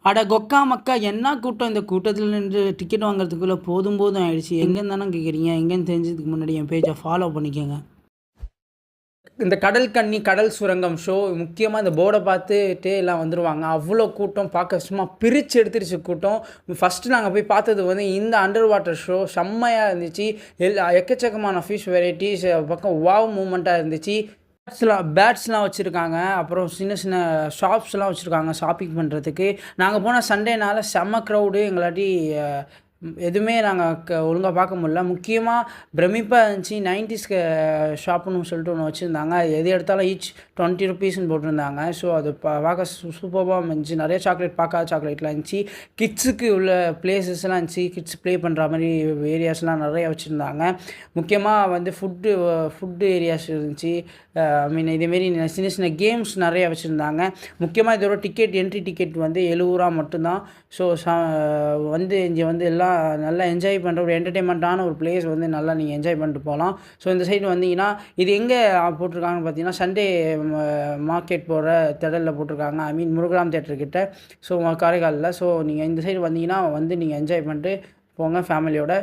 அட கொக்கா மக்கா என்ன கூட்டம்! இந்த கூட்டத்தில நின்று டிக்கெட் வாங்குறதுக்குள்ள போதும் போதும் ஆயிடுச்சு. எங்கேருந்து தானே கேட்குறீங்க? எங்கேன்னு தெரிஞ்சதுக்கு முன்னாடி என் பேஜ ஃபாலோ பண்ணிக்கங்க. இந்த கடல் கன்னி, கடல் சுரங்கம் ஷோ முக்கியமா இந்த போர்ட பார்த்துட்டு எல்லாம் வந்துருவாங்க. அவ்ளோ கூட்டம் பார்க்க சும்மா பிரிச்சு எடுத்துருச்சு கூட்டம். ஃபர்ஸ்ட்டு நாங்க போய் பார்த்தது வந்து இந்த அண்டர் வாட்டர் ஷோ செம்மையா இருந்துச்சு. எக்கச்சக்கமான ஃபிஷ் வெரைட்டீஸ் பக்கம் வாவ் மூவ்மெண்ட்டா இருந்துச்சு. பேட்ஸ்லாம் வச்சுருக்காங்க. அப்புறம் சின்ன சின்ன ஷாப்ஸ்லாம் வச்சுருக்காங்க ஷாப்பிங் பண்ணுறதுக்கு. நாங்க போன சண்டேனால செம்ம க்ரவுடு எங்களாட்டி எதுவுமே நாங்க ஒழுங்கா பார்க்க முடியல. முக்கியமா பிரமிப்பா இருந்துச்சு. 90ஸ் ஷாப்புன்னு சொல்லிட்டு ஒண்ணு வச்சிருந்தாங்க. எது எடுத்தாலும் ஈச் ₹20ன்னு போட்டிருந்தாங்க. ஸோ அது பார்க்க சூப்பர்பா இருந்துச்சு. நெறைய சாக்லேட் பார்க்காத சாக்லேட்லாம் இருந்துச்சு. கிட்ஸுக்கு உள்ள பிளேஸஸ்லாம் இருந்துச்சு. கிட்ஸ் ப்ளே பண்ணுற மாரி ஏரியாஸ்லாம் நெறைய வச்சுருந்தாங்க. முக்கியமா வந்து ஃபுட்டு ஏரியாஸ் இருந்துச்சு. ஐ மீன் இதேமாரி சின்ன சின்ன கேம்ஸ் நெறைய வச்சுருந்தாங்க. முக்கியமா இதோட என்ட்ரி டிக்கெட் வந்து ₹70 மட்டும்தான். ஸோ வந்து இங்க வந்து எல்லாம் நல்லா என்ஜாய் பண்ணுற ஒரு என்டர்டெயின்மெண்ட்டான ஒரு பிளேஸ் வந்து நல்லா நீங்கள் என்ஜாய் பண்ணிட்டு போகலாம். ஸோ இந்த சைடு வந்தீங்கன்னா, இது எங்கே போட்டிருக்காங்கன்னு பார்த்தீங்கன்னா, சண்டே மார்க்கெட் போகிற திடல்ல போட்டிருக்காங்க. ஐ மீன் முருகராம் தியேட்டர் கிட்ட. ஸோ காரைக்கால்ல. ஸோ நீங்கள் இந்த சைடு வந்தீங்கன்னா வந்து நீங்கள் என்ஜாய் பண்ணிட்டு போங்க ஃபேமிலியோட.